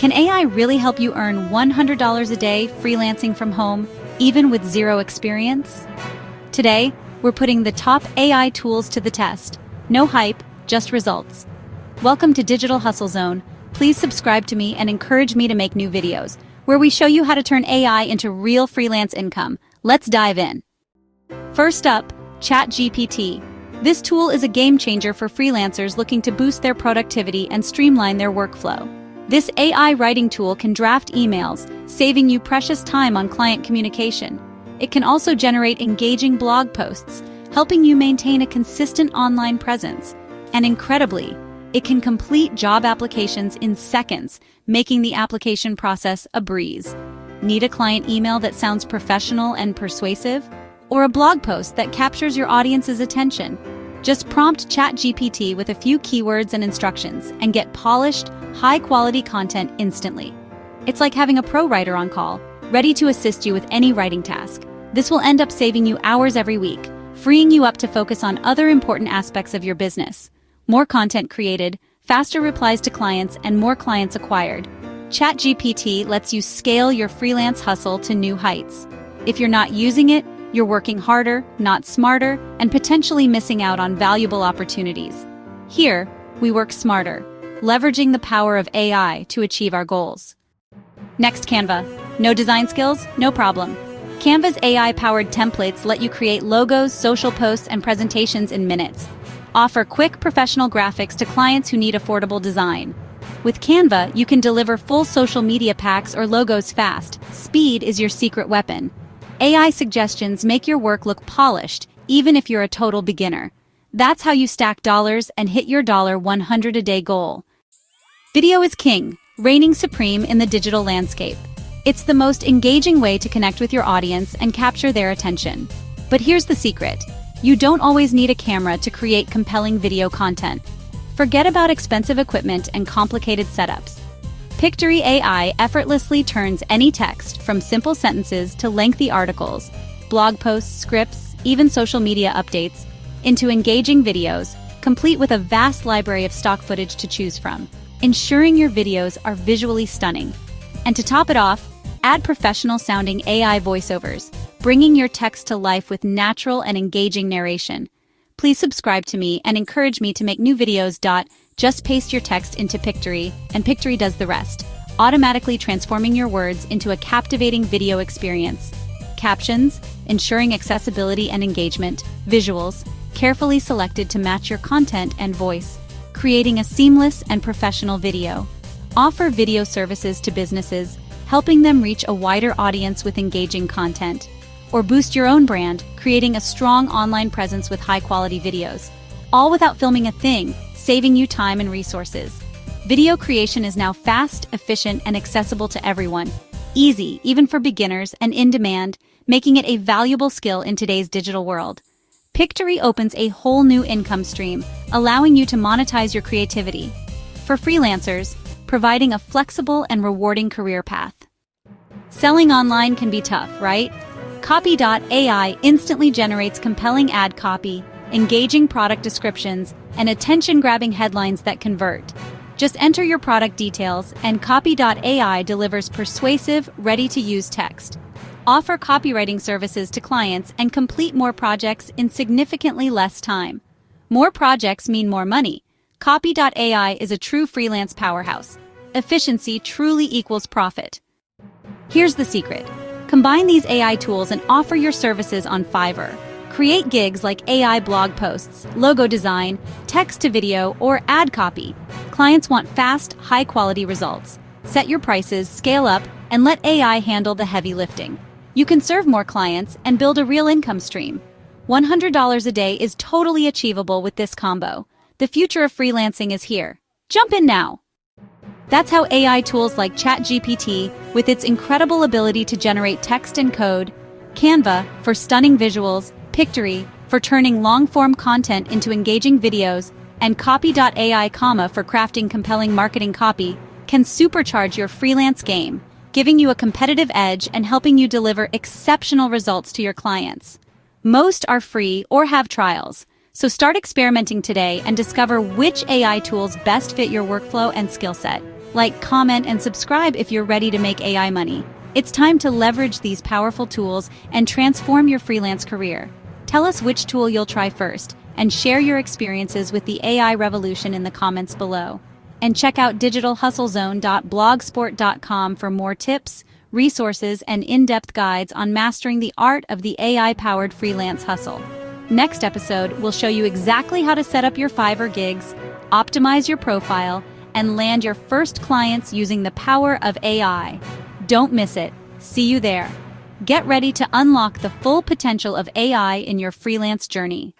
Can AI really help you earn $100 a day freelancing from home, even with zero experience? Today, we're putting the top AI tools to the test. No hype, just results. Welcome to Digital Hustle Zone. Please subscribe to me and encourage me to make new videos, where we show you how to turn AI into real freelance income. Let's dive in. First up, ChatGPT. This tool is a game changer for freelancers looking to boost their productivity and streamline their workflow. This AI writing tool can draft emails, saving you precious time on client communication. It can also generate engaging blog posts, helping you maintain a consistent online presence. And incredibly, it can complete job applications in seconds, making the application process a breeze. Need a client email that sounds professional and persuasive? Or a blog post that captures your audience's attention? Just prompt ChatGPT with a few keywords and instructions and get polished, high-quality content instantly. It's like having a pro writer on call, ready to assist you with any writing task. This will end up saving you hours every week, freeing you up to focus on other important aspects of your business. More content created, faster replies to clients, and more clients acquired. ChatGPT lets you scale your freelance hustle to new heights. If you're not using it, you're working harder, not smarter, and potentially missing out on valuable opportunities. Here, we work smarter, leveraging the power of AI to achieve our goals. Next, Canva. No design skills? No problem. Canva's AI-powered templates let you create logos, social posts, and presentations in minutes. Offer quick professional graphics to clients who need affordable design. With Canva, you can deliver full social media packs or logos fast. Speed is your secret weapon. AI suggestions make your work look polished, even if you're a total beginner. That's how you stack dollars and hit your $100 a day goal. Video is king, reigning supreme in the digital landscape. It's the most engaging way to connect with your audience and capture their attention. But here's the secret. You don't always need a camera to create compelling video content. Forget about expensive equipment and complicated setups. Pictory AI effortlessly turns any text, from simple sentences to lengthy articles, blog posts, scripts, even social media updates, into engaging videos, complete with a vast library of stock footage to choose from, ensuring your videos are visually stunning. And to top it off, add professional-sounding AI voiceovers, bringing your text to life with natural and engaging narration. Please subscribe to me and encourage me to make new videos. Just paste your text into Pictory, and Pictory does the rest, automatically transforming your words into a captivating video experience. Captions, ensuring accessibility and engagement. Visuals, carefully selected to match your content and voice, creating a seamless and professional video. Offer video services to businesses, helping them reach a wider audience with engaging content. Or boost your own brand, creating a strong online presence with high-quality videos. All without filming a thing, saving you time and resources. Video creation is now fast, efficient, and accessible to everyone. Easy, even for beginners, and in demand, making it a valuable skill in today's digital world. Pictory opens a whole new income stream, allowing you to monetize your creativity. For freelancers, providing a flexible and rewarding career path. Selling online can be tough, right? Copy.ai instantly generates compelling ad copy, engaging product descriptions, and attention-grabbing headlines that convert. Just enter your product details, and Copy.ai delivers persuasive, ready-to-use text. Offer copywriting services to clients and complete more projects in significantly less time. More projects mean more money. Copy.ai is a true freelance powerhouse. Efficiency truly equals profit. Here's the secret. Combine these AI tools and offer your services on Fiverr. Create gigs like AI blog posts, logo design, text-to-video, or ad copy. Clients want fast, high-quality results. Set your prices, scale up, and let AI handle the heavy lifting. You can serve more clients and build a real income stream. $100 a day is totally achievable with this combo. The future of freelancing is here. Jump in now! That's how AI tools like ChatGPT, with its incredible ability to generate text and code, Canva for stunning visuals, Pictory for turning long-form content into engaging videos, and Copy.ai, for crafting compelling marketing copy, can supercharge your freelance game, giving you a competitive edge and helping you deliver exceptional results to your clients. Most are free or have trials, so start experimenting today and discover which AI tools best fit your workflow and skill set. Like, comment, and subscribe if you're ready to make AI money. It's time to leverage these powerful tools and transform your freelance career. Tell us which tool you'll try first, and share your experiences with the AI revolution in the comments below. And check out digitalhustlezone.blogsport.com for more tips, resources, and in-depth guides on mastering the art of the AI-powered freelance hustle. Next episode, we'll show you exactly how to set up your Fiverr gigs, optimize your profile, and land your first clients using the power of AI. Don't miss it. See you there. Get ready to unlock the full potential of AI in your freelance journey.